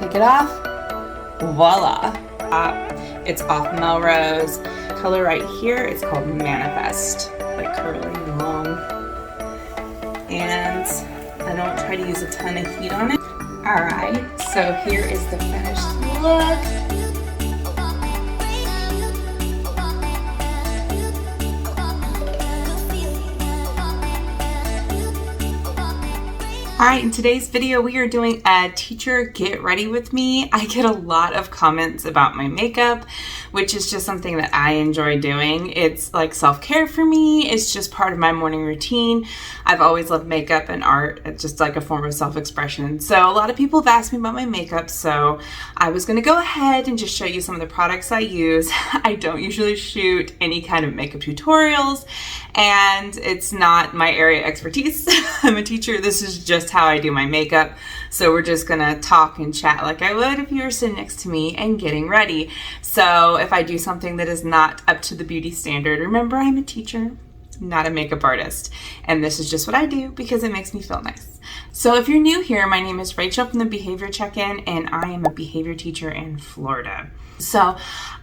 Take it off. Voila. It's off Melrose. Color right here, it's called Manifest. Like curly and long. And I don't try to use a ton of heat on it. Alright, so here is the finished look. Alright, in today's video we are doing a teacher get ready with me. I get a lot of comments about my makeup, which is just something that I enjoy doing. It's like self-care for me. It's just part of my morning routine. I've always loved makeup and art. It's just like a form of self-expression. So a lot of people have asked me about my makeup, so I was going to go ahead and just show you some of the products I use. I don't usually shoot any kind of makeup tutorials, and it's not my area of expertise. I'm a teacher. This is just how I do my makeup. So we're just gonna talk and chat like I would if you were sitting next to me and getting ready. So if I do something that is not up to the beauty standard, remember I'm a teacher, not a makeup artist. And this is just what I do because it makes me feel nice. So if you're new here, my name is Rachel from the Behavior Check-In, and I am a behavior teacher in Florida. So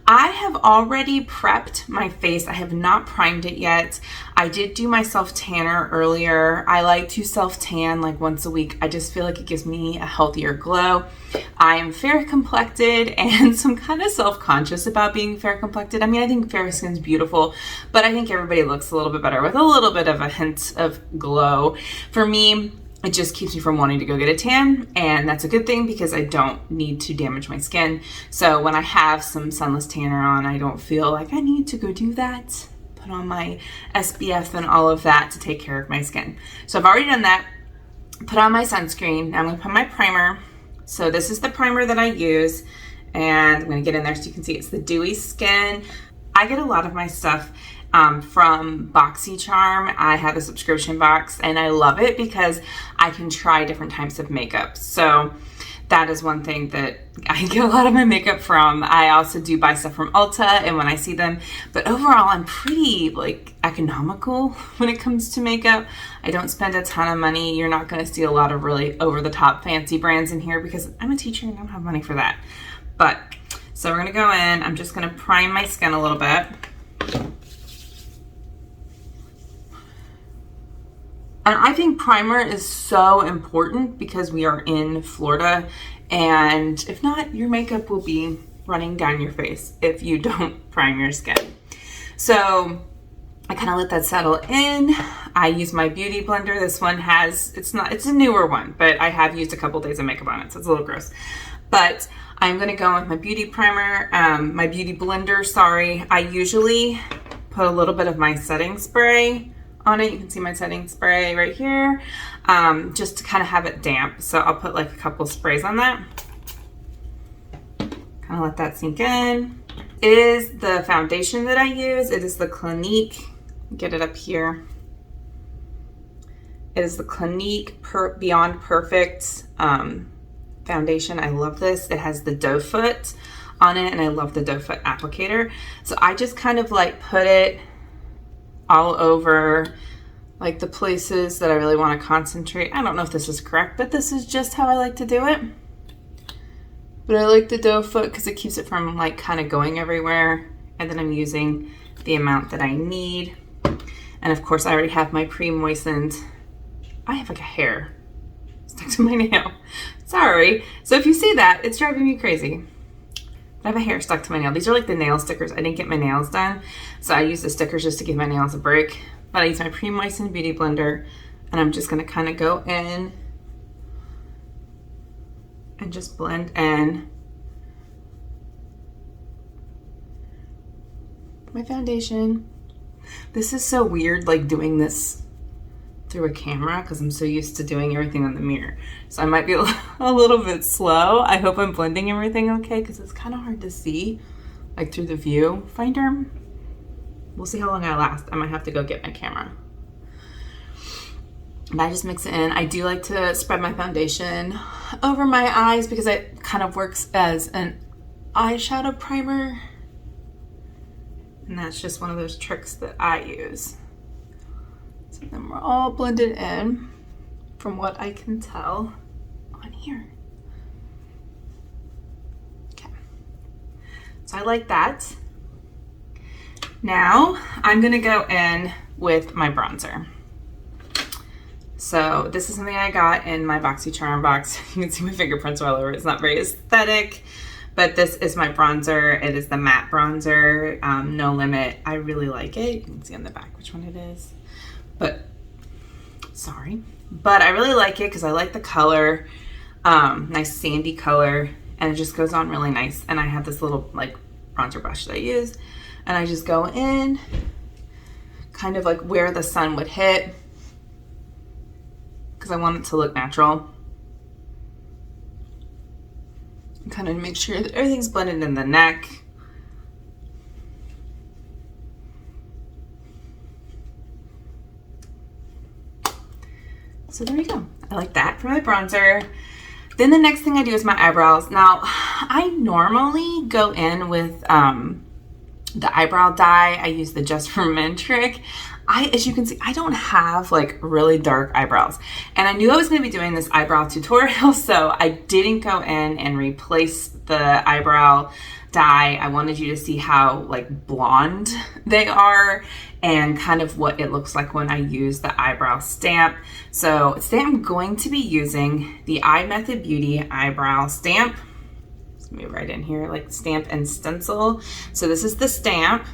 I have already prepped my face. I have not primed it yet. I did do my self-tanner earlier. I like to self-tan like once a week. I just feel like it gives me a healthier glow. I am fair complected, and so I'm kind of self-conscious about being fair complected. I mean, I think fair skin's beautiful, but I think everybody looks a little bit better with a little bit of a hint of glow. For me, it just keeps me from wanting to go get a tan, and that's a good thing because I don't need to damage my skin. So when I have some sunless tanner on, I don't feel like I need to go do that, put on my SPF and all of that to take care of my skin. So I've already done that, put on my sunscreen. Now I'm gonna put my primer. So this is the primer that I use, and I'm gonna get in there so you can see it's the Dewy Skin. I get a lot of my stuff from BoxyCharm. I have a subscription box and I love it because I can try different types of makeup. So that is one thing that I get a lot of my makeup from. I also do buy stuff from Ulta and when I see them, but overall I'm pretty like economical when it comes to makeup. I don't spend a ton of money. You're not going to see a lot of really over the top fancy brands in here because I'm a teacher and I don't have money for that. But so we're going to go in. I'm just going to prime my skin a little bit. And I think primer is so important because we are in Florida, and if not, your makeup will be running down your face if you don't prime your skin. So I kind of let that settle in. I use my beauty blender. This one has, it's a newer one, but I have used a couple days of makeup on it, so it's a little gross. But I'm gonna go with my beauty primer, my beauty blender, sorry. I usually put a little bit of my setting spray on it. You can see my setting spray right here, just to kind of have it damp. So I'll put like a couple sprays on that. Kind of let that sink in. It is the foundation that I use. It is the Clinique, get it up here. It is the Clinique Beyond Perfect foundation. I love this. It has the doe foot on it, and I love the doe foot applicator. So I just kind of like put it all over like the places that I really want to concentrate. I don't know if this is correct, but this is just how I like to do it. But I like the doe foot because it keeps it from like kind of going everywhere. And then I'm using the amount that I need. And of course I already have my pre-moistened. I have like a hair stuck to my nail. Sorry. So if you see that, it's driving me crazy. I have a hair stuck to my nail. These are like the nail stickers. I didn't get my nails done, so I use the stickers just to give my nails a break. But I use my pre-moistened beauty blender, and I'm just gonna kind of go in and just blend in my foundation. This is so weird, like doing this through a camera because I'm so used to doing everything on the mirror. So I might be a little bit slow. I hope I'm blending everything okay because it's kind of hard to see like through the viewfinder. We'll see how long I last. I might have to go get my camera. And I just mix it in. I do like to spread my foundation over my eyes because it kind of works as an eyeshadow primer. And that's just one of those tricks that I use. So then we're all blended in from what I can tell on here. So I like that. Now I'm gonna go in with my bronzer. So this is something I got in my BoxyCharm box. You can see my fingerprints all over it. It's not very aesthetic, but this is my bronzer. It is the matte bronzer, No Limit. I really like it. You can see on the back which one it is. But, sorry. But I really like it because I like the color. Nice sandy color. And it just goes on really nice. And I have this little like bronzer brush that I use. And I just go in, kind of like where the sun would hit, because I want it to look natural. And kind of make sure that everything's blended in the neck. So there you go. I like that for my bronzer. Then the next thing I do is my eyebrows. Now, I normally go in with the eyebrow dye. I use the Just for Men trick. As you can see, I don't have like really dark eyebrows. And I knew I was gonna be doing this eyebrow tutorial, so I didn't go in and replace the eyebrow dye. I wanted you to see how like blonde they are and kind of what it looks like when I use the Eyebrow Stamp. So today I'm going to be using the iMethod Beauty Eyebrow Stamp. Let's move right in here, like stamp and stencil. So this is the stamp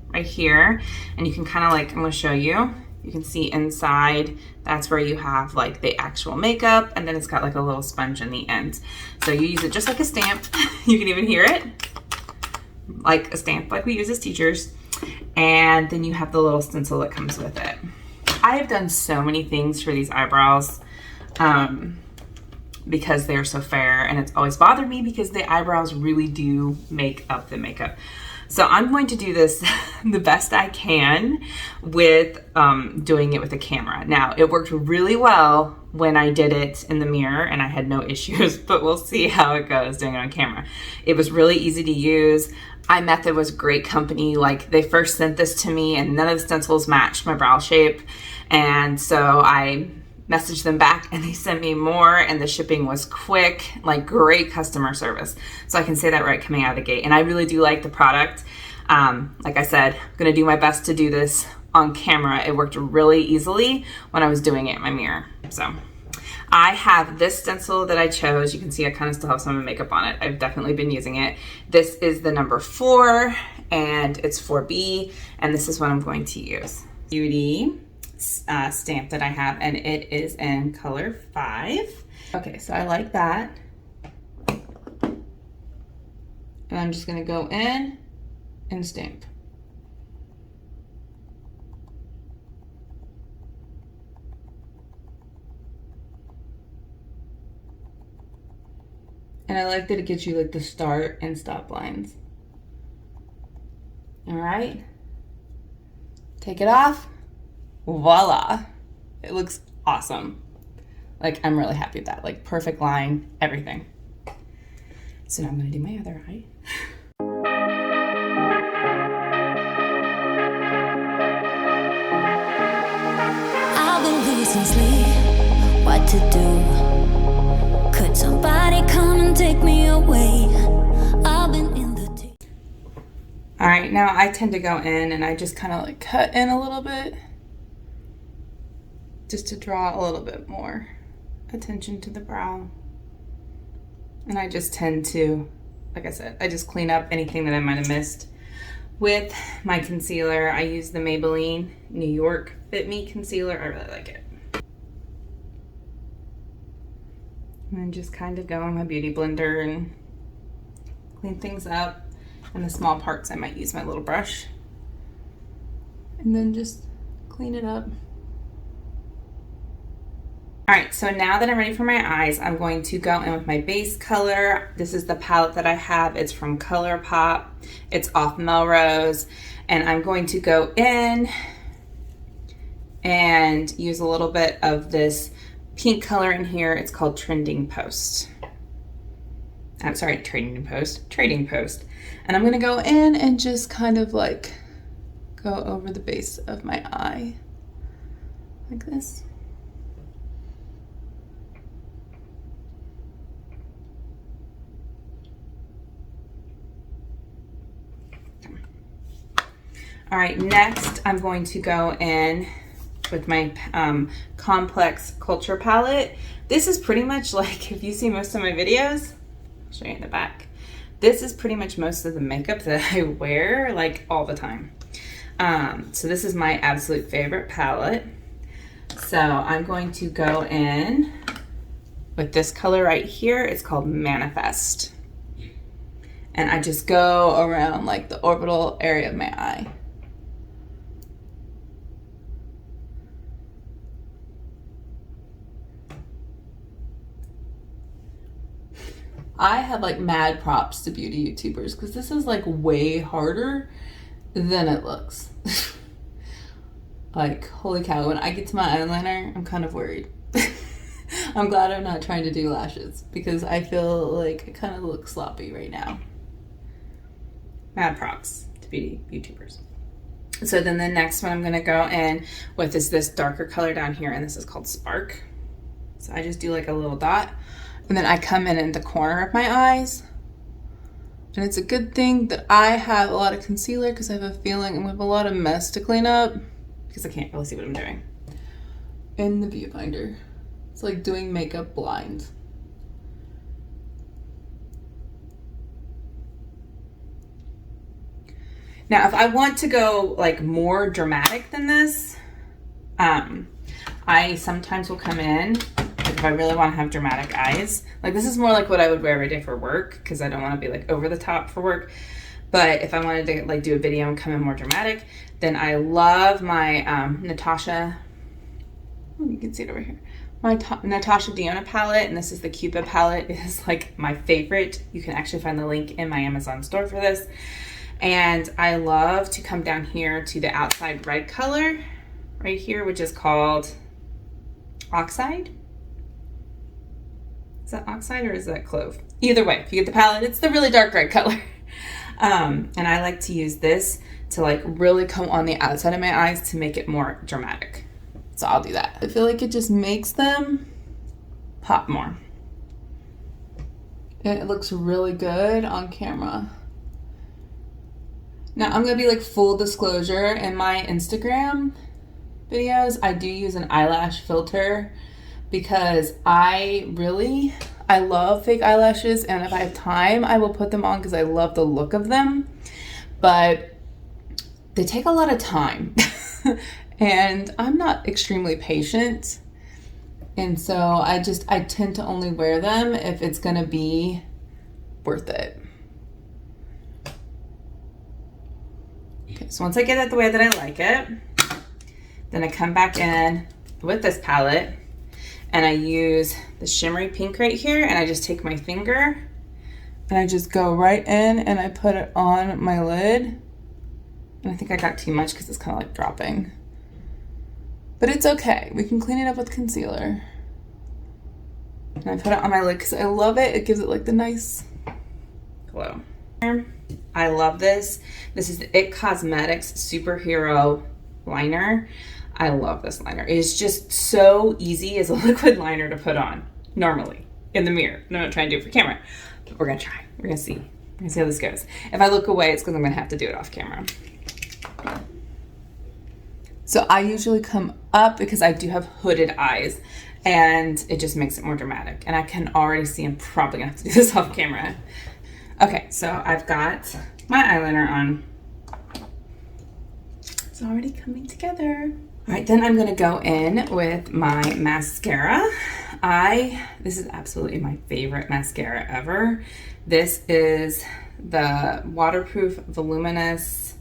right here, and you can kind of like, I'm gonna show you. You can see inside, that's where you have like the actual makeup, and then it's got like a little sponge in the end. So you use it just like a stamp. You can even hear it, like a stamp like we use as teachers. And then you have the little stencil that comes with it. I have done so many things for these eyebrows because they're so fair, and it's always bothered me because the eyebrows really do make up the makeup. So I'm going to do this the best I can with doing it with a camera. Now, it worked really well when I did it in the mirror and I had no issues, but we'll see how it goes doing it on camera. It was really easy to use. iMethod was a great company. Like, they first sent this to me and none of the stencils matched my brow shape. And so I messaged them back and they sent me more, and the shipping was quick, like great customer service. So I can say that right coming out of the gate. And I really do like the product. Like I said, I'm gonna do my best to do this on camera. It worked really easily when I was doing it in my mirror. So I have this stencil that I chose. You can see I kind of still have some of my makeup on it. I've definitely been using it. This is the number 4 and it's 4B, and this is what I'm going to use. Beauty stamp that I have, and it is in color 5. Okay, so I like that. And I'm just gonna go in and stamp. And I like that it gives you like the start and stop lines. All right, take it off. Voila, it looks awesome. Like, I'm really happy with that. Like, perfect line, everything. So now I'm gonna do my other eye. I've been losing sleep, what to do? Could somebody come and take me away? I've been in the deep. All right, now I tend to go in and I just kind of like cut in a little bit, just to draw a little bit more attention to the brow. And I just tend to, like I said, I just clean up anything that I might have missed. With my concealer, I use the Maybelline New York Fit Me Concealer. I really like it. And then just kind of go in my beauty blender and clean things up. And the small parts, I might use my little brush. And then just clean it up. All right, so now that I'm ready for my eyes, I'm going to go in with my base color. This is the palette that I have. It's from ColourPop. It's off Melrose. And I'm going to go in and use a little bit of this pink color in here. It's called Trading Post. Trading Post. And I'm gonna go in and just kind of like go over the base of my eye like this. All right, next I'm going to go in with my Complex Culture palette. This is pretty much like, if you see most of my videos, I'll show you in the back. This is pretty much most of the makeup that I wear like all the time. So this is my absolute favorite palette. So I'm going to go in with this color right here. It's called Manifest. And I just go around like the orbital area of my eye. I have like mad props to beauty YouTubers because this is like way harder than it looks. Like, holy cow, when I get to my eyeliner, I'm kind of worried. I'm glad I'm not trying to do lashes because I feel like it kind of looks sloppy right now. Mad props to beauty YouTubers. So then the next one I'm gonna go in with is this darker color down here, and this is called Spark. So I just do like a little dot, and then I come in the corner of my eyes. And it's a good thing that I have a lot of concealer because I have a feeling I have a lot of mess to clean up because I can't really see what I'm doing in the viewfinder. It's like doing makeup blind. Now, if I want to go like more dramatic than this, I sometimes will come in, like if I really want to have dramatic eyes. Like this is more like what I would wear every day for work because I don't want to be like over the top for work. But if I wanted to like do a video and come in more dramatic, then I love my Natasha, you can see it over here, my Natasha Denona palette, and this is the Cupid palette. It is like my favorite. You can actually find the link in my Amazon store for this. And I love to come down here to the outside red color right here, which is called Oxide. Is that Oxide or is that Clove? Either way, if you get the palette, it's the really dark red color. And I like to use this to like really come on the outside of my eyes to make it more dramatic. So I'll do that. I feel like it just makes them pop more. It looks really good on camera. Now I'm gonna be like full disclosure, in my Instagram videos, I do use an eyelash filter because I love fake eyelashes, and if I have time, I will put them on because I love the look of them, but they take a lot of time and I'm not extremely patient. And so I tend to only wear them if it's gonna be worth it. Okay, so once I get it the way that I like it, then I come back in with this palette and I use the shimmery pink right here, and I just take my finger and I just go right in and I put it on my lid. And I think I got too much because it's kind of like dropping. But it's okay. We can clean it up with concealer. And I put it on my lid because I love it. It gives it like the nice glow. I love this. This is the IT Cosmetics Superhero Liner. I love this liner. It is just so easy as a liquid liner to put on normally in the mirror. I'm not trying to do it for camera, but we're gonna try. We're gonna see. We're gonna see how this goes. If I look away, it's because I'm gonna have to do it off camera. So I usually come up because I do have hooded eyes and it just makes it more dramatic. And I can already see I'm probably gonna have to do this off camera. Okay, so I've got my eyeliner on. It's already coming together. All right, then I'm gonna go in with my mascara. This is absolutely my favorite mascara ever. This is the waterproof voluminous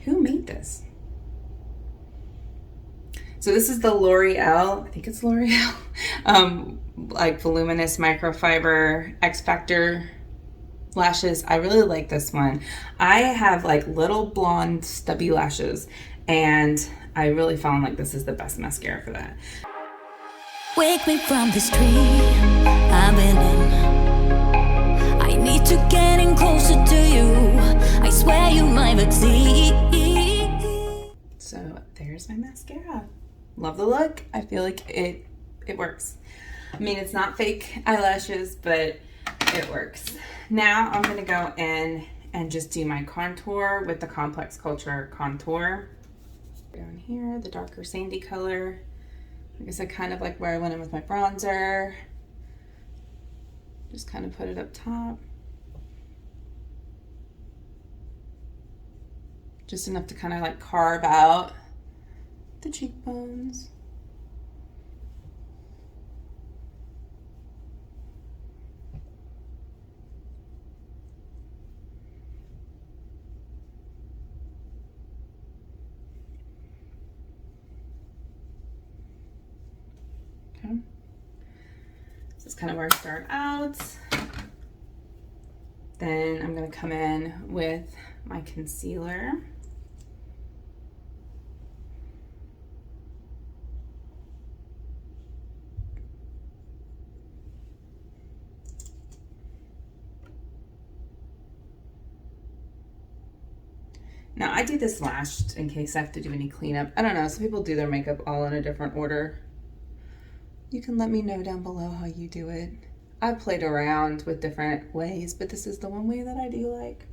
who made this? So this is the L'Oreal, I think it's L'Oreal, like voluminous microfiber X Factor lashes. I really like this one. I have like little blonde stubby lashes, and I really found like this is the best mascara for that. Wake me from this dream I've been in. I need to get in closer to you. I swear you might succeed. So there's my mascara. Love the look. I feel like it works. I mean, it's not fake eyelashes, but it works. Now I'm gonna go in and just do my contour with the Complex Culture contour. Down here, the darker sandy color. Like I said, kind of like where I went in with my bronzer. Just kind of put it up top. Just enough to kind of like carve out the cheekbones. Okay. This is kind of where I start out. Then I'm going to come in with my concealer. Now I do this last in case I have to do any cleanup. I don't know, some people do their makeup all in a different order. You can let me know down below how you do it. I've played around with different ways, but this is the one way that I do like.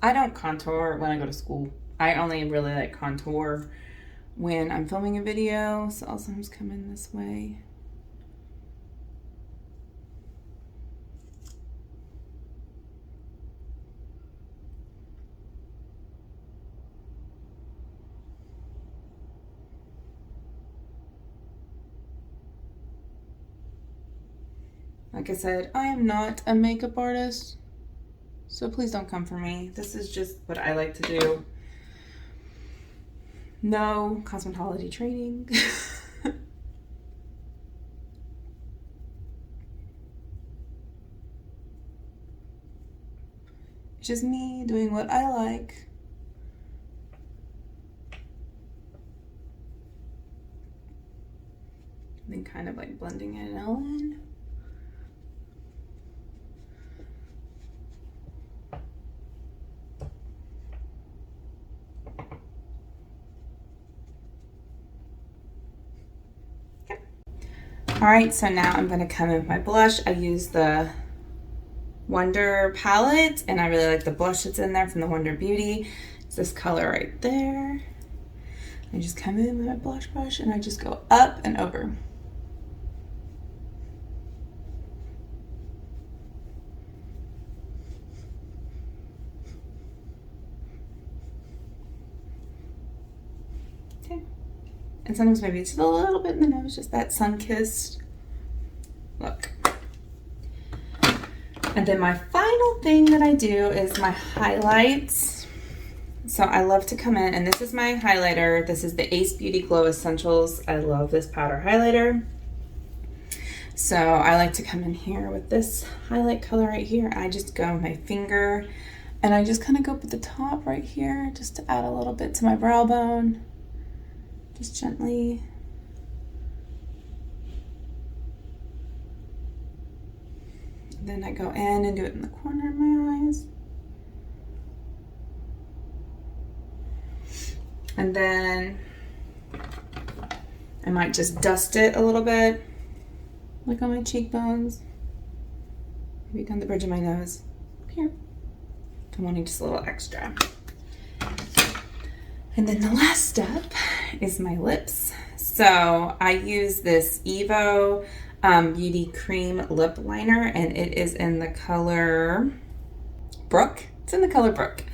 I don't contour when I go to school. I only really like contour when I'm filming a video, so I'll sometimes come in this way. Like I said, I am not a makeup artist, so please don't come for me. This is just what I like to do. No cosmetology training. It's just me doing what I like. And then kind of like blending it all in. All right, so now I'm gonna come in with my blush. I use the Wonder palette, and I really like the blush that's in there from the Wonder Beauty. It's this color right there. I just come in with my blush brush, and I just go up and over. Okay. And sometimes maybe it's a little bit in the nose, just that sun-kissed look. And then my final thing that I do is my highlights. So I love to come in, and this is my highlighter. This is the Ace Beauty Glow Essentials. I love this powder highlighter. So I like to come in here with this highlight color right here. I just go with my finger, and I just kind of go up at the top right here just to add a little bit to my brow bone. Just gently. Then I go in and do it in the corner of my eyes. And then I might just dust it a little bit, like on my cheekbones. Maybe down the bridge of my nose. Here. I'm wanting just a little extra. And then the last step is my lips. So I use this Evo Beauty Cream Lip Liner, and it is in the color Brook. It's in the color Brook.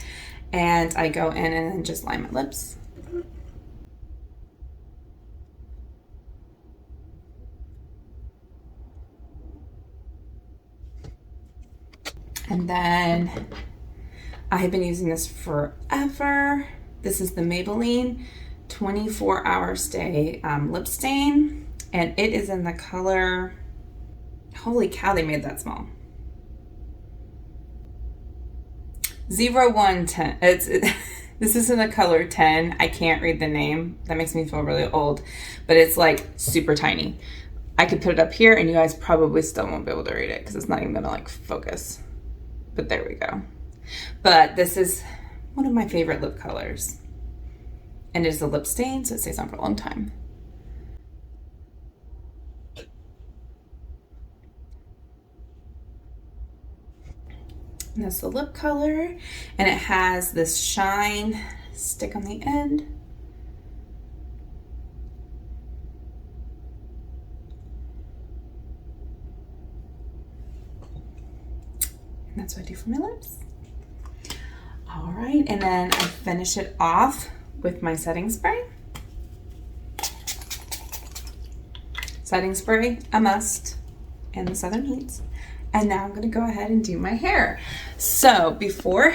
And I go in and just line my lips. And then I have been using this forever. This is the Maybelline 24-Hour Stay Lip Stain. And it is in the color, holy cow, they made that small. 0110. This is in the color 10. I can't read the name. That makes me feel really old. But it's like super tiny. I could put it up here and you guys probably still won't be able to read it because it's not even gonna like focus. But there we go. But this is one of my favorite lip colors. And it is a lip stain, so it stays on for a long time. And that's the lip color, and it has this shine stick on the end. And that's what I do for my lips. All right, and then I finish it off with my setting spray. Setting spray, a must in the southern heats. And now I'm gonna go ahead and do my hair. So before,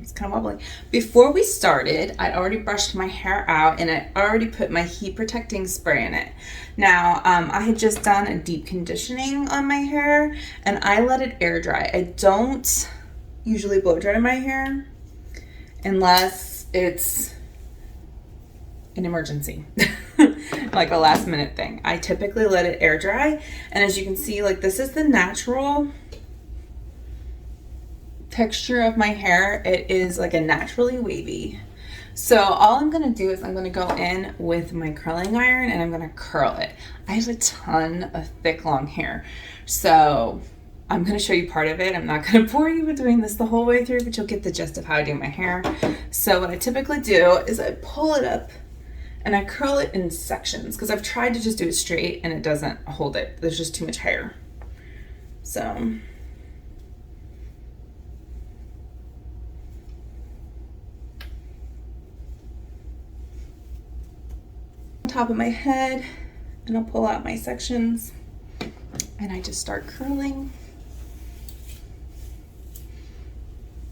it's kind of wobbly. Before we started, I'd already brushed my hair out and I already put my heat protecting spray in it. Now, I had just done a deep conditioning on my hair and I let it air dry. I don't usually blow dry my hair unless it's an emergency. Like a last minute thing. I typically let it air dry, and as you can see, like, this is the natural texture of my hair. It is like a naturally wavy. So all I'm gonna do is I'm gonna go in with my curling iron and I'm gonna curl it. I have a ton of thick long hair, so I'm gonna show you part of it. I'm not gonna bore you with doing this the whole way through, but you'll get the gist of how I do my hair. So what I typically do is I pull it up and I curl it in sections because I've tried to just do it straight and it doesn't hold it. There's just too much hair. So on top of my head, and I'll pull out my sections and I just start curling.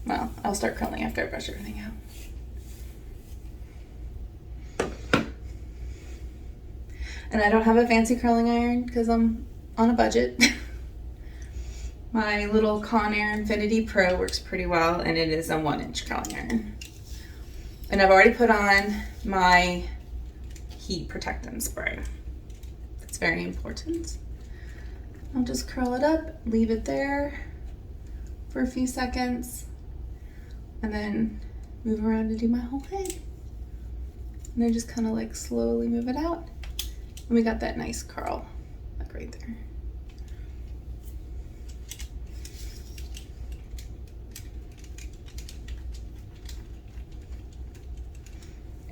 Well, I'll start curling after I brush everything out. And I don't have a fancy curling iron because I'm on a budget. My little Conair Infinity Pro works pretty well, and it is a 1-inch curling iron. And I've already put on my heat protectant spray. It's very important. I'll just curl it up, leave it there for a few seconds, and then move around to do my whole head. And then just kind of like slowly move it out. And we got that nice curl, like right there.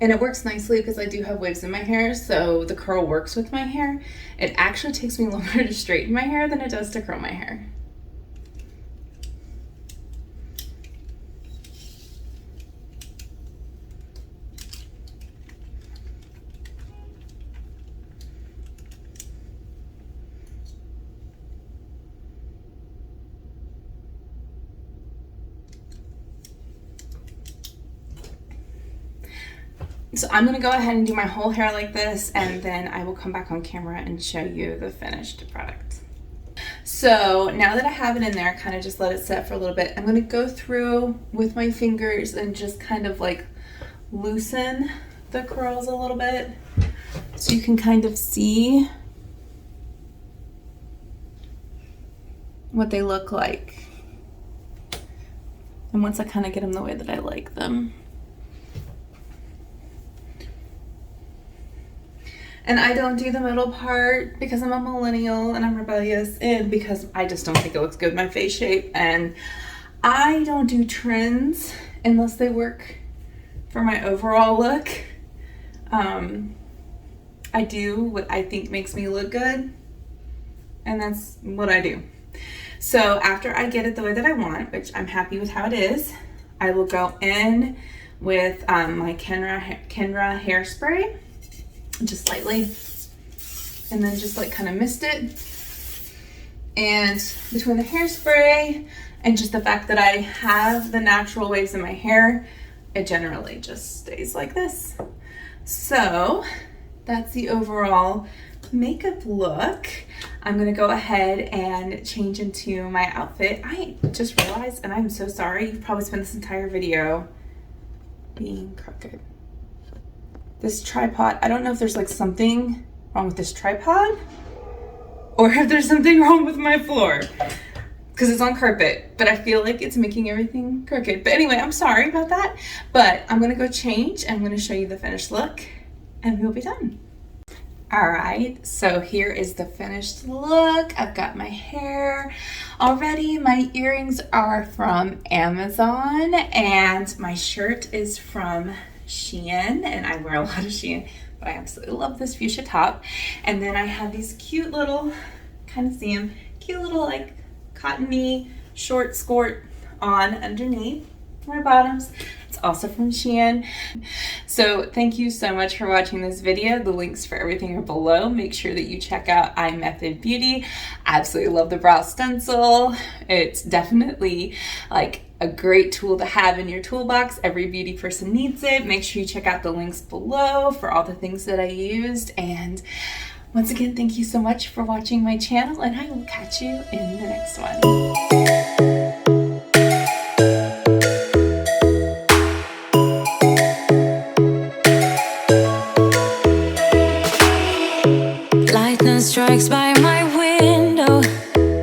And it works nicely because I do have waves in my hair, so the curl works with my hair. It actually takes me longer to straighten my hair than it does to curl my hair. So I'm gonna go ahead and do my whole hair like this, and then I will come back on camera and show you the finished product. So now that I have it in there, kind of just let it set for a little bit. I'm gonna go through with my fingers and just kind of like loosen the curls a little bit so you can kind of see what they look like. And once I kind of get them the way that I like them. And I don't do the middle part because I'm a millennial and I'm rebellious, and because I just don't think it looks good in my face shape. And I don't do trends unless they work for my overall look. I do what I think makes me look good, and that's what I do. So after I get it the way that I want, which I'm happy with how it is, I will go in with my Kenra hairspray, just lightly, and then just like kind of mist it. And between the hairspray and just the fact that I have the natural waves in my hair, it generally just stays like this. So that's the overall makeup look. I'm gonna go ahead and change into my outfit. I just realized, and I'm so sorry, you've probably spent this entire video being crooked. This tripod, I don't know if there's like something wrong with this tripod or if there's something wrong with my floor because it's on carpet, but I feel like it's making everything crooked. But anyway, I'm sorry about that, but I'm gonna go change and I'm gonna show you the finished look and we'll be done. All right, so here is the finished look. I've got my hair already. My earrings are from Amazon, and my shirt is from Shein, and I wear a lot of Shein, but I absolutely love this fuchsia top. And then I have these cute little, kind of see them, cute little like cottony short skirt on underneath my bottoms. It's also from Shein. So thank you so much for watching this video. The links for everything are below. Make sure that you check out iMethod Beauty. I absolutely love the brow stencil. It's definitely like a great tool to have in your toolbox. Every beauty person needs it. Make sure you check out the links below for all the things that I used. And once again, thank you so much for watching my channel, and I will catch you in the next one. Lightning strikes by my